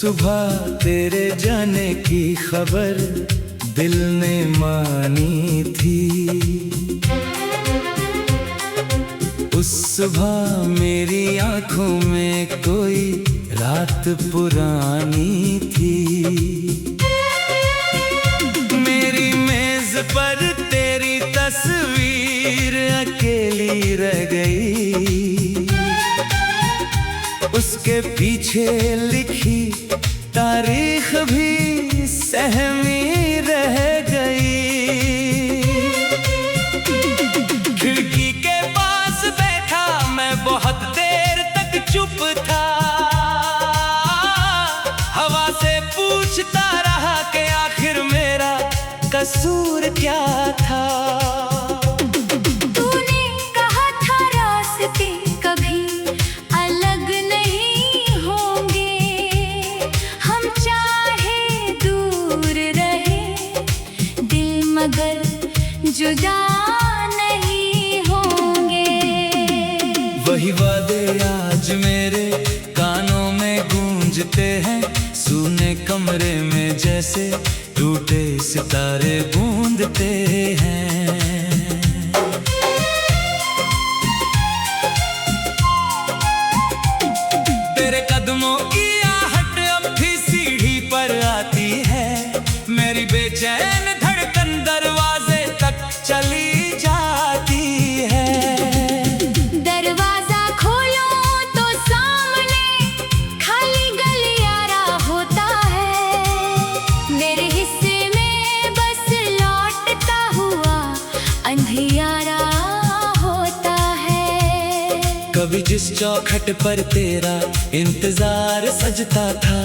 सुबह तेरे जाने की खबर दिल ने मानी थी। उस सुबह मेरी आंखों में कोई रात पुरानी थी। मेरी मेज पर तेरी तस्वीर अकेली रह गई। उसके पीछे लिखी तारीख भी सहमी रह गई। खिड़की के पास बैठा मैं बहुत देर तक चुप था। हवा से पूछता रहा कि आखिर मेरा कसूर क्या था। मगर जुदा नहीं होंगे। वही वादे आज मेरे कानों में गूंजते हैं। सूने कमरे में जैसे टूटे सितारे गूंजते हैं। तेरे कदमों की आहट अब भी सीढ़ी पर आती है। मेरी बेचैन दरवाजे तक चली जाती है। दरवाजा खोलो तो सामने खाली गलियारा होता है। मेरे हिस्से में बस लौटता हुआ अंधियारा होता है। कभी जिस चौखट पर तेरा इंतजार सजता था,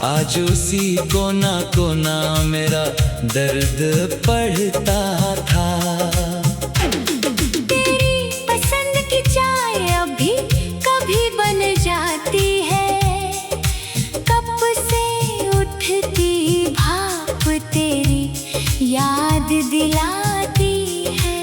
आज उसी कोना कोना मेरा दर्द पढ़ता था। तेरी पसंद की चाय अभी कभी बन जाती है। कप से उठती भाप तेरी याद दिलाती है।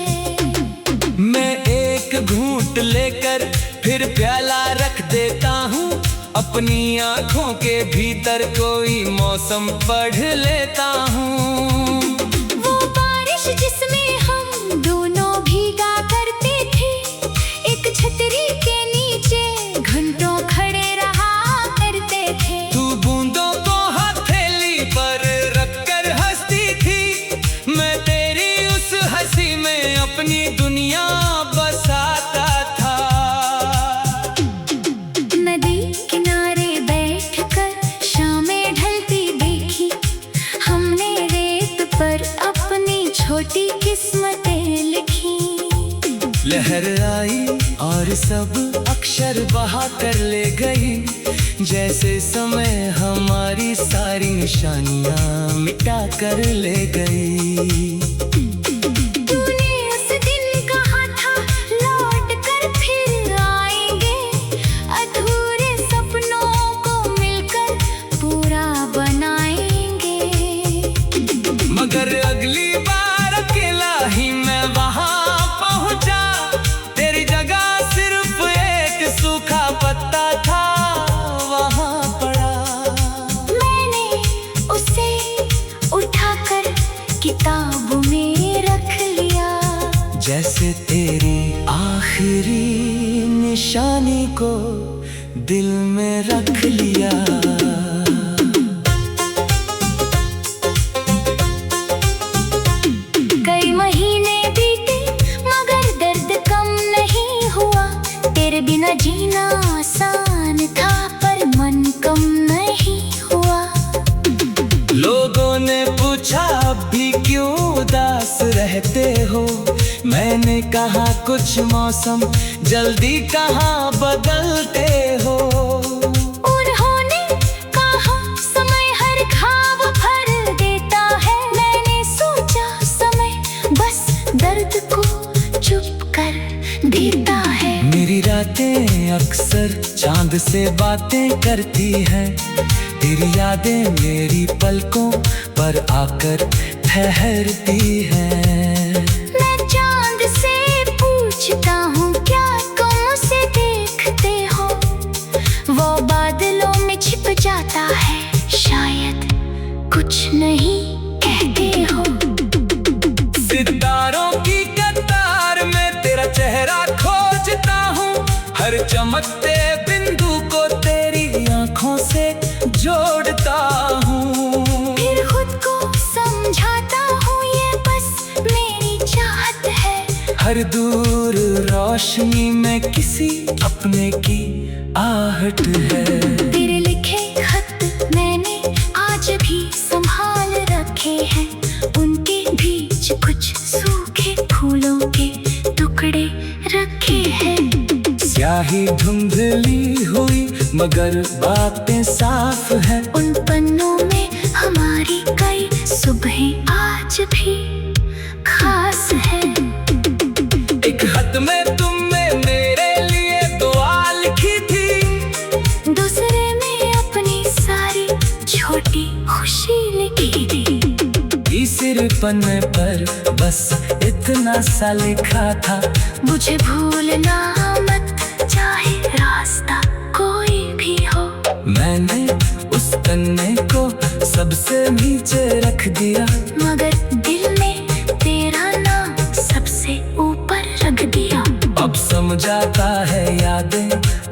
मैं एक घूंट लेकर फिर प्याला रख देता हूँ। अपनी आँखों के भीतर कोई मौसम पढ़ लेता हूँ। वो बारिश जिसमें हम दोनों भीगा करते थे, एक छतरी के नीचे घंटों खड़े रहा करते थे। तू बूंदों को हथेली पर रखकर हंसती थी। मैं तेरी उस हंसी में अपनी दुनिया बसाता था। छोटी किस्मतें लिखी। लहर आई और सब अक्षर बहा कर ले गई। जैसे समय हमारी सारी निशानियां मिटा कर ले गई। तूने उस दिन कहा था लौट कर फिर आएंगे। अधूरे सपनों को मिलकर पूरा बनाएंगे। मगर अगली बार ही मैं वहां पहुंचा। तेरी जगह सिर्फ एक सूखा पत्ता था वहां पड़ा। मैंने उसे उठाकर किताब में रख लिया। जैसे तेरी आखिरी निशानी को दिल में रख लिया। बिना जीना आसान था पर मन कम नहीं हुआ। लोगों ने पूछा अब भी क्यों उदास रहते हो। मैंने कहा कुछ मौसम जल्दी कहाँ बदलते हो। उन्होंने कहा समय हर घाव भर देता है। मैंने सोचा समय बस दर्द को चुप कर देता है। मेरी रातें अक्सर चांद से बातें करती हैं। तेरी यादें मेरी पलकों पर आकर ठहरती हैं। मैं चांद से पूछता हूँ क्या तुम उसे देखते हो। वो बादलों में छिप जाता है। खोजता हूँ, हर चमकते बिंदु को तेरी आंखों से जोड़ता हूँ। फिर खुद को समझाता हूँ ये बस मेरी चाहत है। हर दूर रोशनी में किसी अपने की आहट है। तेरे लिखे खत मैंने आज भी संभाल रखे हैं, उनके बीच कुछ सूखे फूलों के टुकड़े रखे हैं। स्याही धुंधली हुई मगर बातें साफ है, उन पन्नों में हमारी कई सुबहें आज भी खास है। एक खत में तुमने मेरे लिए दुआ लिखी थी, दूसरे में अपनी सारी छोटी खुशी लिखी थी। तीसरे पन्ने पर बस इतना सा लिखा था, मुझे भूलना मत चाहे रास्ता कोई भी हो। मैंने उस पन्ने को सबसे नीचे रख दिया, मगर दिल में तेरा नाम सबसे ऊपर रख दिया। अब समझाता है यादें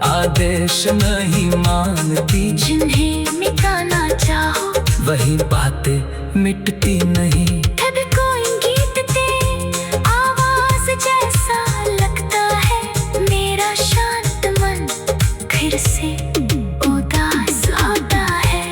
आदेश नहीं मानती, जिन्हें मिटाना चाहो वही बातें मिटती नहीं। कभी कोई गीत ते आवाज जैसा लगता है, मेरा शांत मन फिर से उदास होता है।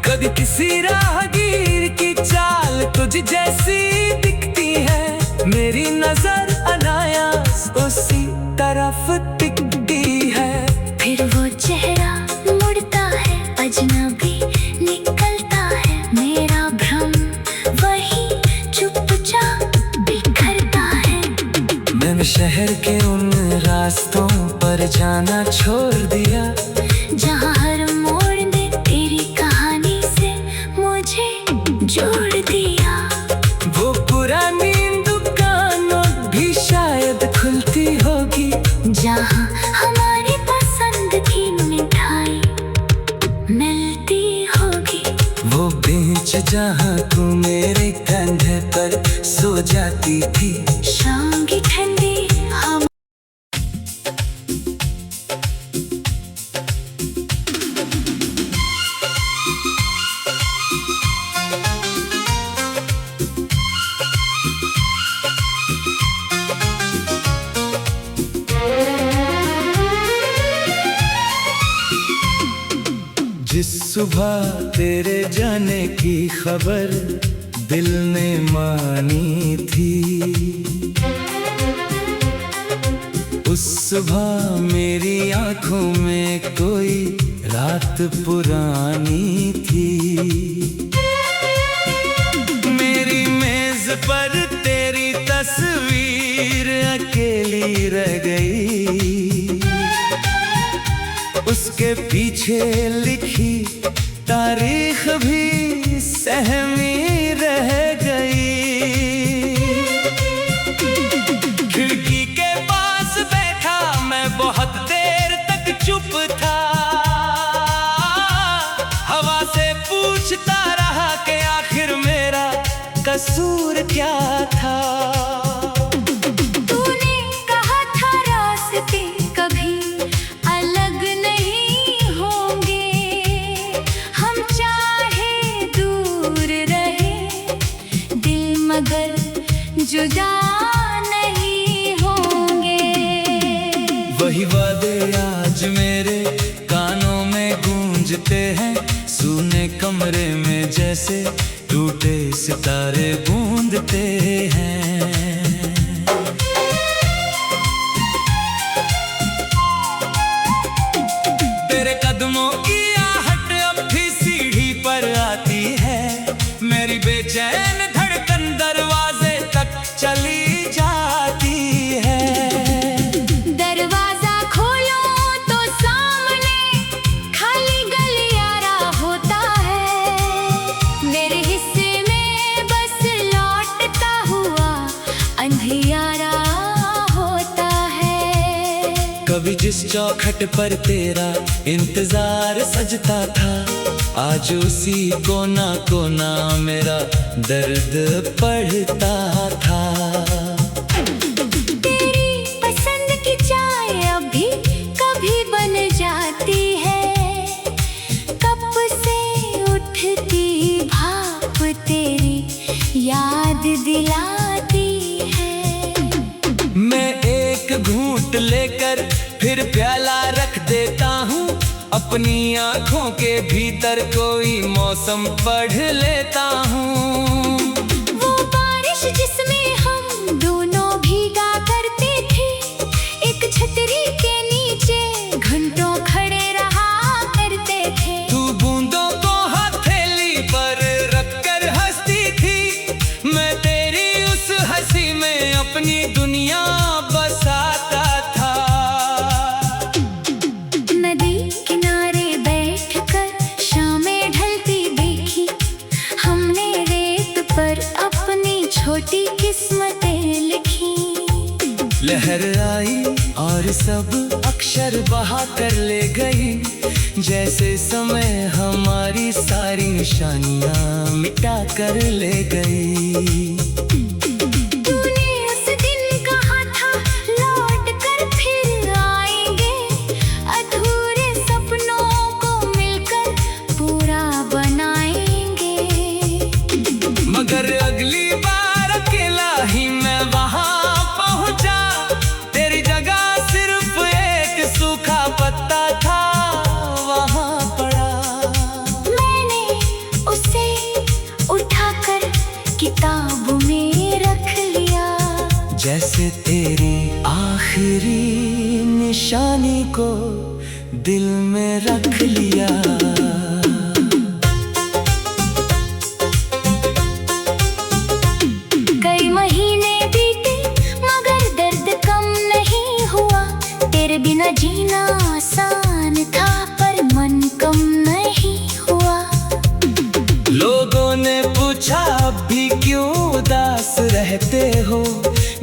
कभी किसी राहगीर की चाल तुझ जैसी दिखती है, मेरी नजर अनायास उसी तरफ टिकती है। फिर वो चेहरा मुड़ता है, अजनबी निकलता है, मेरा भ्रम वही चुपचाप बिखरता है। मैंने शहर के उन रास्तों पर जाना छोड़ दिया, जहाँ हर मोड़ ने तेरी कहानी से मुझे जोड़ दिया। वो पुरानी दुकानों भी शायद खुलती होगी, जहाँ हमारी पसंद की मिठाई मिलती होगी। वो बेंच जहाँ तू मेरे कंधे पर सो जाती थी। शाम की ठंडी हवा जिस सुबह तेरे जाने की खबर दिल ने मानी थी, उस सुबह मेरी आंखों में कोई रात पुरानी थी। मेरी मेज पर तेरी तस्वीर अकेली रह गई, उसके पीछे लिखी तारीख भी सहमी रह गई। खिड़की के पास बैठा मैं बहुत देर तक चुप था, हवा से पूछता रहा कि आखिर मेरा कसूर क्या था। तूने कहा था रास्ते कभी अलग नहीं होंगे, हम चाहे दूर रहे दिल मगर जुदा नहीं होंगे। वही वादे आज मेरे कानों में गूंजते हैं, सूने कमरे में जैसे टूटे सितारे गूंजते हैं। तेरे कदमों की आहट अब भी सीढ़ी पर आती है, मेरी बेचैन धड़कन दरवाजे तक चली जाती है। दरवाजा खोलो तो सामने खाली गलियारा होता है, मेरे हिस्से में बस लौटता हुआ अंधियारा होता है। कभी जिस चौखट पर तेरा इंतजार सजता था, आज उसी कोना कोना मेरा दर्द पढ़ता था। तेरी पसंद लेकर फिर प्याला रख देता हूँ। अपनी आँखों के भीतर कोई मौसम पढ़ लेता हूँ। वो बारिश जिसमें हम दोनों भीगा करते थे, एक छतरी के नीचे घंटों खड़े रहा करते थे। तू बूंदों को हथेली पर रखकर हंसती थी, मैं तेरी उस हंसी में अपनी दुनिया बसाता था। नदी किनारे बैठकर शामें ढलती देखी, हमने रेत पर अपनी छोटी किस्मतें लिखी। लहर आई और सब अक्षर बहा कर ले गई, जैसे समय हमारी सारी निशानियां मिटा कर ले गई। तूने उस दिन कहा था लौट कर फिर आएंगे, अधूरे सपनों को मिलकर पूरा बनाएंगे। मगर अगली बार अकेला ही मैं वहां पहुंचा, तेरी जगह सिर्फ एक सूखा पत्ता था वहां पड़ा। मैंने उसे उठाकर किताब में रख लिया, जैसे तेरी आखिरी निशानी को दिल में रख लिया। कई महीने बीते मगर दर्द कम नहीं हुआ, तेरे बिना जीना आसान था पर मन कम नहीं हुआ। लोगों ने पूछा अब भी क्यों उदास रहते हो,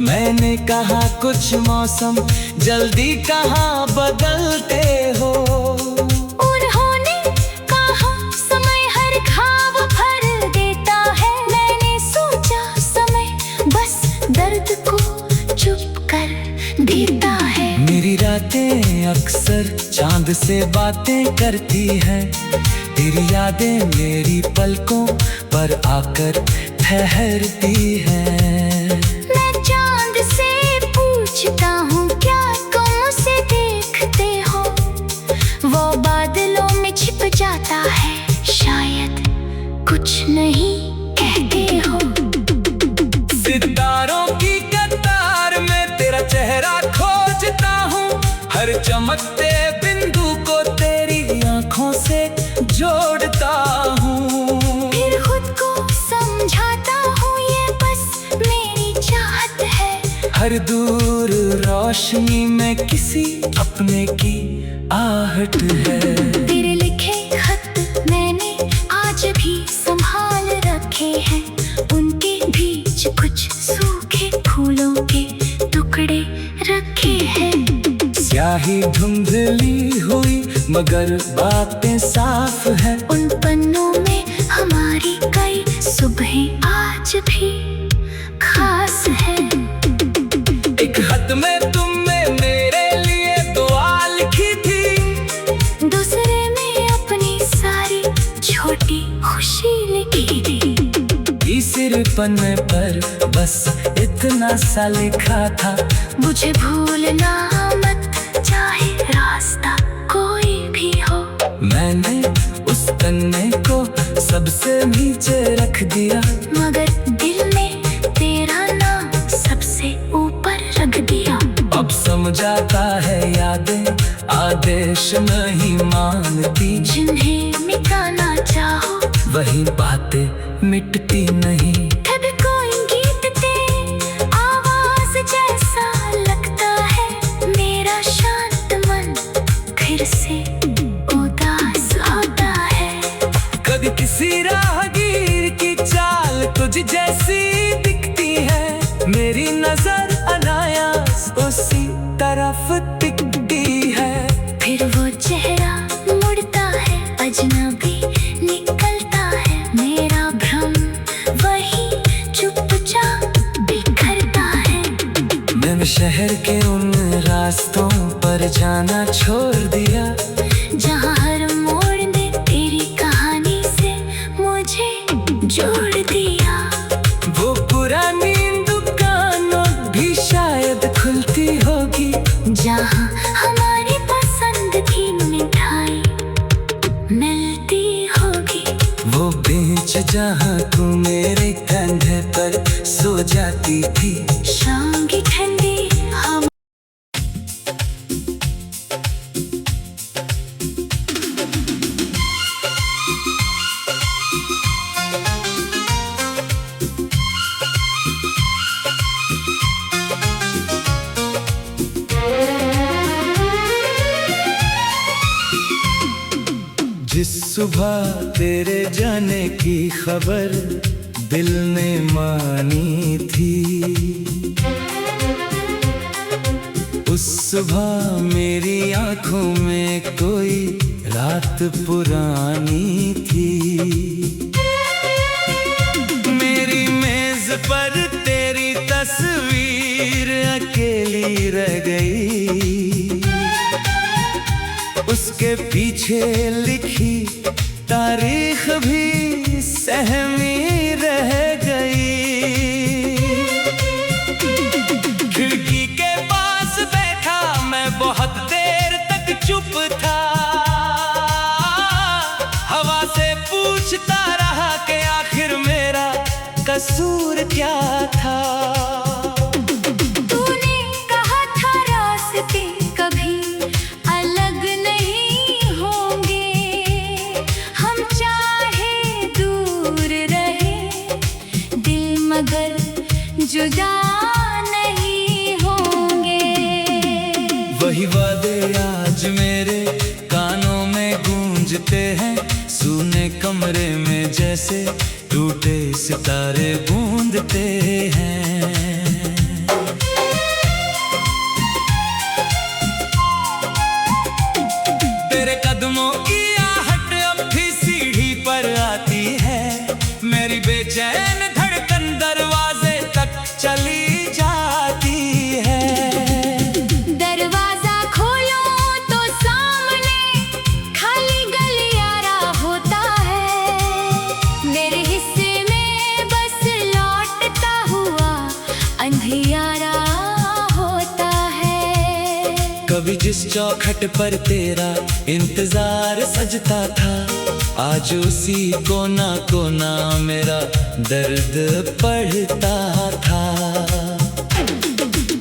मैंने कहा कुछ मौसम जल्दी कहाँ बदलते हो। उन्होंने कहा समय हर घाव भर देता है, मैंने सोचा समय बस दर्द को चुप कर देता है। मेरी रातें अक्सर चांद से बातें करती हैं, तेरी यादें मेरी पलकों पर आकर ठहरती हैं। मैं चांद से पूछता हूँ क्या तुम उसे देखते हो, वो बादलों में छिप जाता है, शायद कुछ नहीं कहते हो। सितारों की कतार में तेरा चेहरा खोजता हूँ, हर चमकते बिंदु को तेरी आँखों से जोड़ता हूँ। फिर खुद को समझाता हूँ ये बस मेरी चाहत है, हर दूर रोशनी में किसी अपने की आहट है। तेरे लिखे खत मैंने आज भी संभाल रखे हैं, उनके बीच कुछ सूखे फूलों के टुकड़े रखे हैं। स्याही धुंधली हुई मगर बातें साफ है, उन पन्नों में हमारी कई सुबहें आज भी खास है। एक खत में तुमने मेरे लिए दुआ लिखी थी, दूसरे में अपनी सारी छोटी खुशी लिखी थी। तीसरे पन्ने पर बस इतना सा लिखा था, मुझे भूलना मत चाहे रास्ता कोई भी हो। मैंने उस पन्ने को सबसे नीचे रख दिया, मगर दिल में तेरा नाम सबसे ऊपर रख दिया। अब समझाता है यादें आदेश नहीं मानती, जिन्हें मिटाना चाहो वही बातें मिटती नहीं। कभी कोई गीत ते आवाज जैसा लगता है, मेरा शांत मन फिर से उदास होता है। कभी किसी राहगीर की चाल तुझ जैसी दिखती है, मेरी नजर अनायास उसी तरफ टिकती है। फिर वो चेहरा मुड़ता है, अजनबी निकलता है, मेरा भ्रम वही चुपचाप बिखरता है। मैंने शहर के उन रास्तों पर जाना छोड़ दिया, जहाँ हर मोड़ ने तेरी कहानी से मुझे जोड़ दिया। वो पुरानी दुकानों भी शायद खुलती होगी, जहाँ जहाँ तू मेरे कंधे पर सो जाती थी। शाम की ठंडी हवा जिस सुबह तेरे जाने की खबर दिल ने मानी थी, उस सुबह मेरी आंखों में कोई रात पुरानी थी। मेरी मेज पर तेरी तस्वीर अकेली रह गई, उसके पीछे लिखी तारीख भी सहमी रह गई। खिड़की के पास बैठा मैं बहुत देर तक चुप था, हवा से पूछता रहा कि आखिर मेरा कसूर क्या था। तूने कहा था रास्ते कभी अलग नहीं होंगे, हम चाहे दूर रहे दिल मगर जुदा नहीं होंगे। वही वादे आज मेरे कानों में गूंजते हैं, सूने कमरे में जैसे टूटे सितारे बूंदते हैं। तेरे कदमों की आहट अब भी सीढ़ी पर आती है, मेरी बेचैन धड़कन दरवाजे तक चली जाती है। दरवाजा खोलो तो सामने खाली गलियारा होता है, मेरे हिस्से में बस लौटता हुआ अंधियारा होता है। कभी जिस चौखट पर तेरा इंतजार सजता था, आज उसी कोना कोना मेरा दर्द पढ़ता था।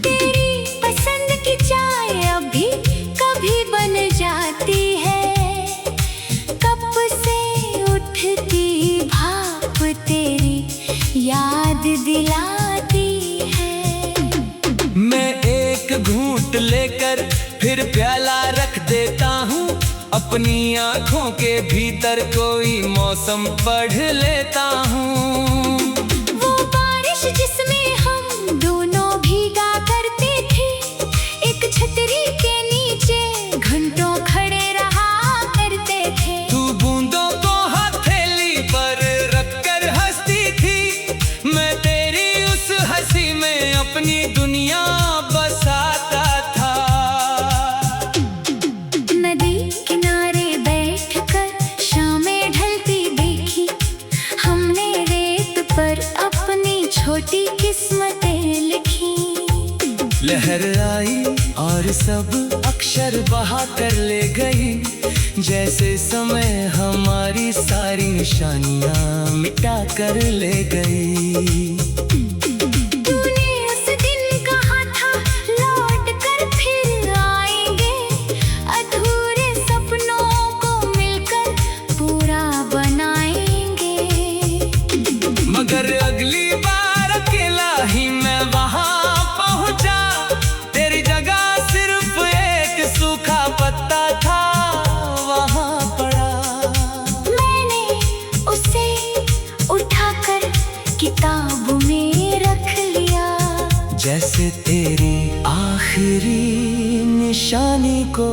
तेरी पसंद की चाय अभी कभी बन जाती है, कप से उठती भाप तेरी याद दिलाती है। मैं एक घूंट लेकर फिर प्याला रख देता हूँ, अपनी आँखों के भीतर कोई मौसम पढ़ लेता हूँ। वो बारिश जिसमें हम दोनों भीगा करते थे, एक छतरी के नीचे घंटों खड़े रहा करते थे। तू बूंदों को हथेली पर रखकर हंसती थी, मैं तेरी उस हंसी में अपनी दुनिया बसाता था। नदी किनारे बैठकर शामें ढलती देखी, हमने रेत पर अपनी छोटी किस्मतें लिखी। लहर आई और सब अक्षर बहा कर ले गई, जैसे समय हमारी सारी निशानियां मिटा कर ले गई। तूने उस दिन कहा था लौट कर फिर आएंगे, अधूरे सपनों को मिलकर पूरा बनाएंगे। मगर अगली बार अकेला ही मैं वहां पहुंचा, तेरी जगह सिर्फ एक सूखा पत्ता था वहां पड़ा। मैंने उसे उठाकर किताब में रख लिया, जैसे तेरी आखिरी निशानी को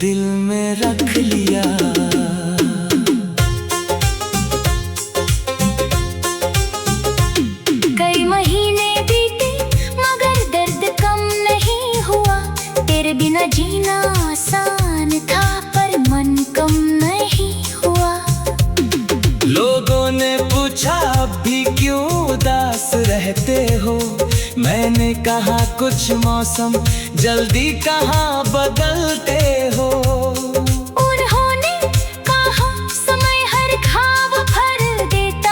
दिल में रख लिया। कई महीने बीते मगर दर्द कम नहीं हुआ, तेरे बिना जीना आसान था पर मन कम नहीं हुआ। लोगों ने पूछा अब भी क्यों उदास रहते हो, मैंने कहा कुछ मौसम जल्दी कहाँ बदलते हो। उन्होंने कहा समय हर घाव भर देता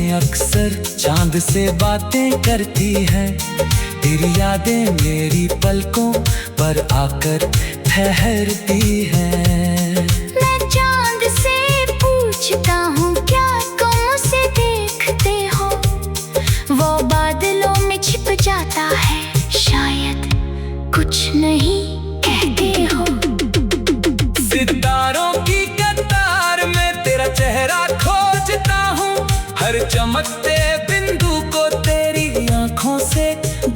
में अक्सर चांद से बातें करती है। तेरी यादें मेरी पलकों पर आकर ठहरती है। मैं चांद से पूछता हूँ क्या तुम उसे देखते हो, वो बादलों में छिप जाता है, शायद कुछ नहीं कहते हो। सितारों की कतार में तेरा चेहरा खोजता हूँ, हर चमकते बिंदु को तेरी आंखों से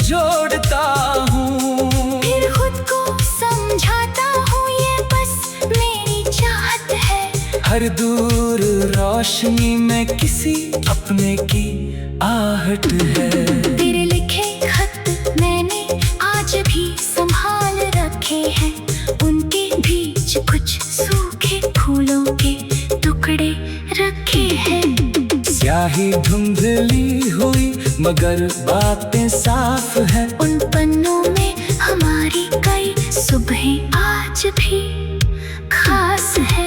जोड़ता हूँ। फिर खुद को समझाता हूँ ये बस मेरी चाहत है। हर दूर रोशनी में किसी अपने की आहट है। तेरे लिखे खत मैंने आज भी संभाल रखे हैं, उनके बीच कुछ सूखे फूलों के टुकड़े रखे हैं। स्याही धुंधली हुई मगर बातें साफ है। उन पन्नों में हमारी कई सुबहें आज भी खास है।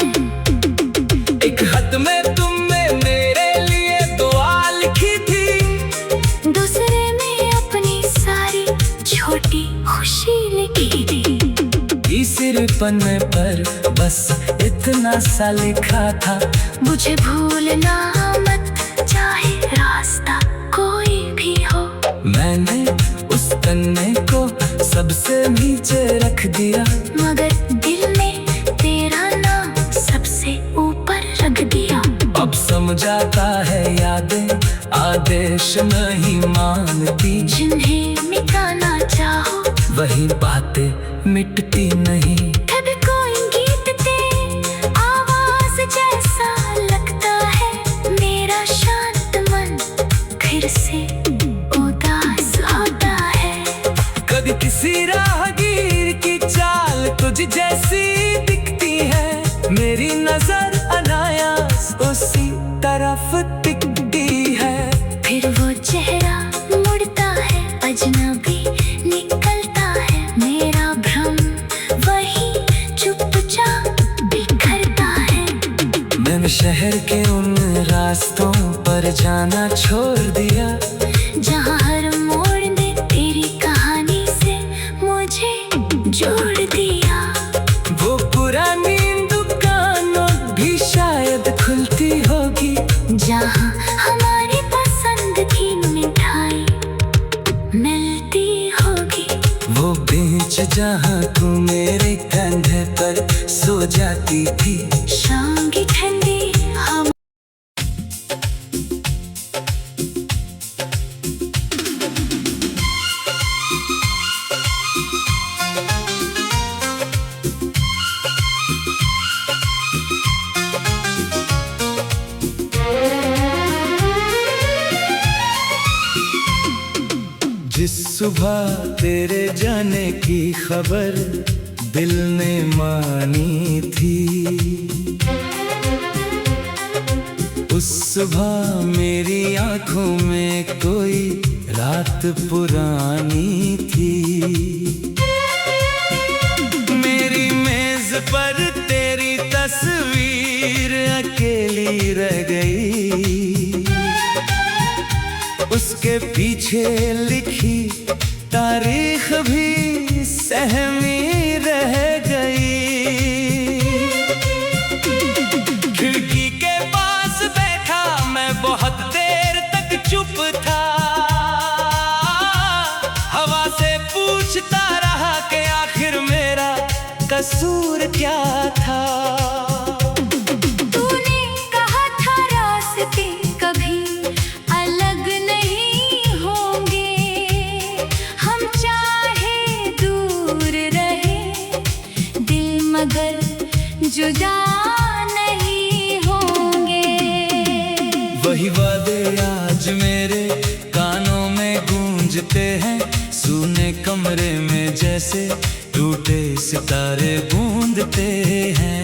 एक खत में तुमने मेरे लिए दुआ लिखी थी, दूसरे में अपनी सारी छोटी खुशी लिखी थी। तीसरे पन्ने पर बस इतना सा लिखा था, मुझे भूलना मत चाहे रास्ता कोई भी हो। मैंने उस पन्ने को सबसे नीचे रख दिया, मगर दिल में तेरा नाम सबसे ऊपर रख दिया। अब समझाता है यादें आदेश नहीं मानती, जिन्हें मिटाना चाहो वही बातें मिटती नहीं। कभी कोई गीत ते आवाज जैसा लगता है, मेरा शांत मन फिर से उदास होता है। कभी किसी राहगीर की चाल तुझ जैसी दिखती है, मेरी नजर अनायास उसी तरफ टिकती है। फिर वो चेहरा मुड़ता है, अजनबी निकलता है, मेरा भ्रम वही चुपचाप बिखरता है। मैंने शहर के उन रास्तों पर जाना छोड़ दिया, जहाँ हर मोड़ ने तेरी कहानी से मुझे जोड़ दिया। वो पुरानी दुकानों भी शायद खुलती होगी, जहाँ हमारी पसंद की मिठाई मिलती होगी। वो बेंच जहाँ तू मेरे कंधे पर सो जाती थी। शाम की ठंडी हवा जिस सुबह तेरे जाने की खबर दिल ने मानी थी, उस सुबह मेरी आंखों में कोई रात पुरानी थी। मेरी मेज पर तेरी तस्वीर अकेली रह गई, उसके पीछे लिखी तारीख भी सहमी रह गई। खिड़की के पास बैठा मैं बहुत देर तक चुप था, हवा से पूछता रहा कि आखिर मेरा कसूर क्या था। तूने कहा था रास्ते कभी अलग नहीं होंगे, हम चाहे दूर रहे दिल मगर जुदा नहीं होंगे। वही वादे आज मेरे कानों में गूंजते हैं, सूने कमरे में जैसे टूटे सितारे गूंजते हैं।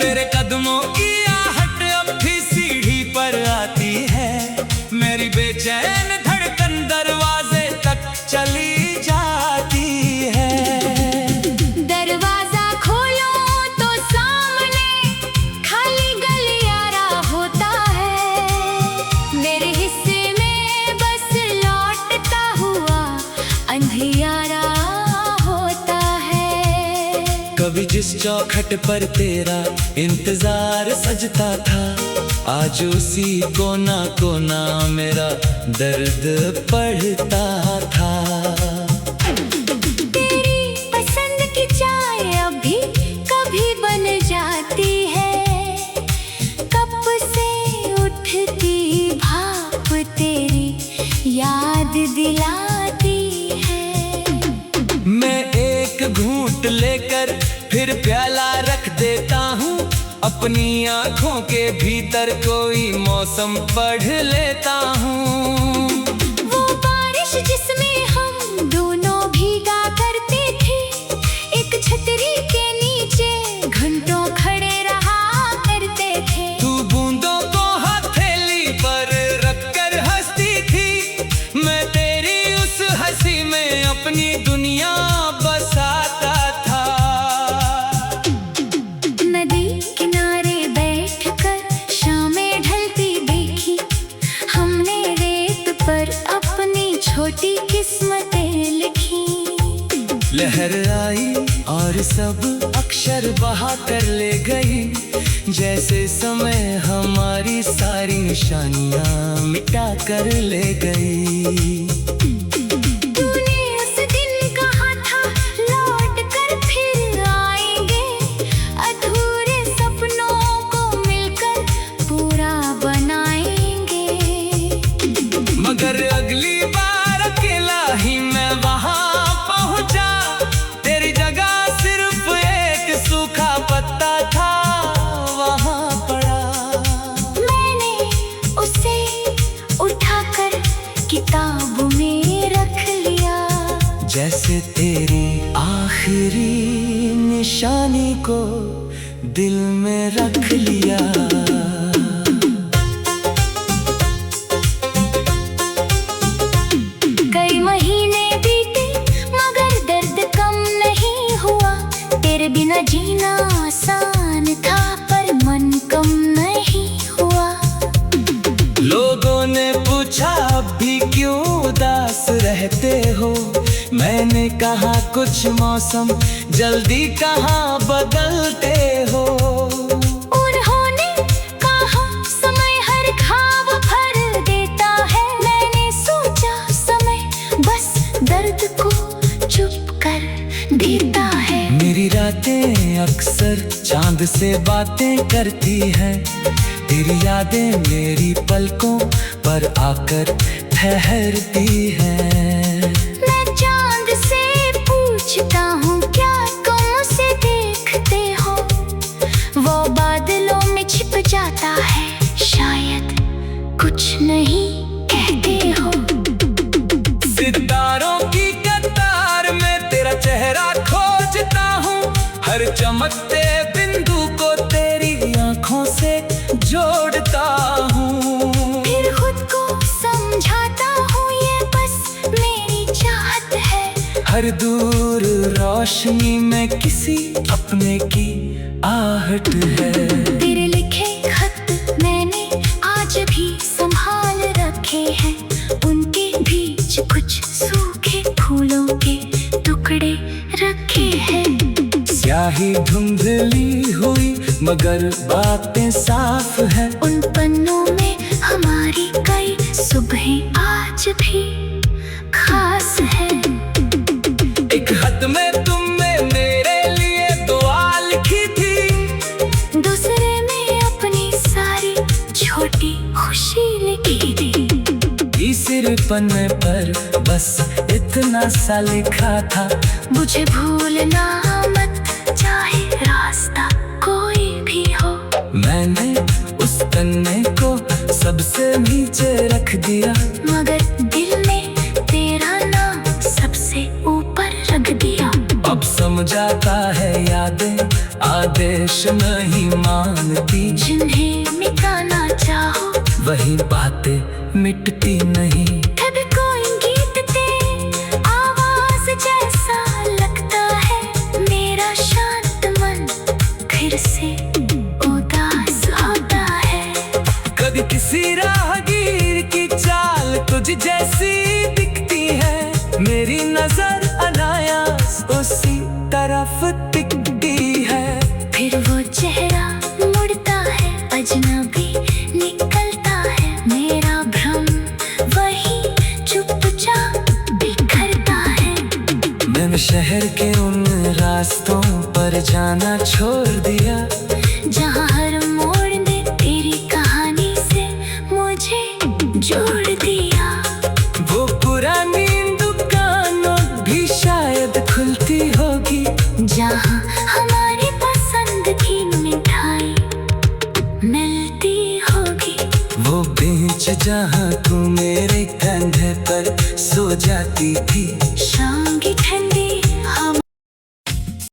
तेरे कदमों की आहट अब भी सीढ़ी पर आती है, मेरी बेचैन धड़कन दरवाजे तक चली जाती है। दरवाजा खोलो कभी जिस चौखट पर तेरा इंतजार सजता था, आज उसी कोना कोना मेरा दर्द पढ़ता था। तेरी पसंद की चाय अभी कभी बन जाती है, कप से उठती भाप तेरी याद दिलाती है। मैं एक घूंट लेकर फिर प्याला रख देता हूँ, अपनी आँखों के भीतर कोई मौसम पढ़ लेता हूँ। वो बारिश जिसमें हम दोनों भीगा करते थे, एक छतरी के नीचे घंटों खड़े रहा करते थे। तू बूंदों को हथेली पर रखकर हंसती थी, मैं तेरी उस हंसी में अपनी दुनिया बसाता था। नदी किनारे बैठकर शामें ढलती देखी, हमने रेत पर अपनी छोटी किस्मतें लिखी। लहर आई और सब अक्षर बहा कर ले गई, जैसे समय हमारी सारी निशानियां मिटा कर ले गई। तूने उस दिन कहा था लौट कर फिर आएंगे, अधूरे सपनों को मिलकर पूरा बनाएंगे। मगर अगली बार अकेला ही मैं वहां पहुंचा, तेरी जगह सिर्फ एक सूखा पत्ता था वहां पड़ा। मैंने उसे उठाकर किताब में रख लिया, जैसे तेरी आखिरी निशानी को दिल में रख लिया। कई महीने बीते मगर दर्द कम नहीं हुआ, तेरे बिना जीना आसान था पर मन कम नहीं हुआ। लोगों ने पूछा अब भी क्यों उदास रहते हो, मैंने कहा कुछ मौसम जल्दी कहाँ बदलते हो। उन्होंने कहा समय हर घाव भर देता है, मैंने सोचा समय बस दर्द को चुप कर देता है। मेरी रातें अक्सर चांद से बातें करती हैं, तेरी यादें मेरी पलकों पर आकर ठहरती हैं। मैं चांद से पूछता हूँ क्या तुम उसे देखते हो, वो बादलों में छिप जाता है, शायद कुछ नहीं कहते हो। सितारों की कतार में तेरा चेहरा खोजता हूँ, हर चमकते बिंदु को तेरी आँखों से जोड़ता हूँ। फिर खुद को समझाता हूँ ये बस मेरी चाहत है, हर दूर रोशनी में किसी अपने की आहट है। तेरे लिखे खत मैंने आज भी संभाल रखे हैं, उनके बीच कुछ सूखे फूलों के टुकड़े रखे हैं। स्याही धुंधली हुई मगर बातें साफ है, उन पन्नों में हमारी कई सुबहें आज भी खास है। एक खत में तुमने मेरे लिए दुआ लिखी थी, दूसरे में अपनी सारी छोटी खुशी लिखी थी। तीसरे पन्ने पर बस इतना सा लिखा था, मुझे भूलना मत चाहे रास्ता कोई भी हो। मैंने उस पन्ने को सबसे नीचे रख दिया, मगर दिल में तेरा नाम सबसे ऊपर रख दिया। अब समझाता है यादें आदेश नहीं मानती, जिन्हें मिटाना चाहो वही बातें मिटती नहीं। कभी कोई गीत ते आवाज जैसा लगता है, मेरा शांत मन फिर से उदास होता है। कभी किसी राहगीर की चाल तुझ जैसी दिखती है, मेरी नजर अनायास उसी तरफ टिकती चेहरा मुड़ता है, अजनबी निकलता है मेरा भ्रम, वही चुपचाप बिखरता है। मैंने शहर के उन रास्तों पर जाना छोड़ दिया, जहाँ हर मोड़ ने तेरी कहानी से मुझे जोड़ दिया। वो पुरानी दुकानों भी शायद खुलती होगी, जहाँ हमारी पसंद की मिठाई मिलती होगी। वो बेंच जहाँ तू मेरे कंधे पर सो जाती थी,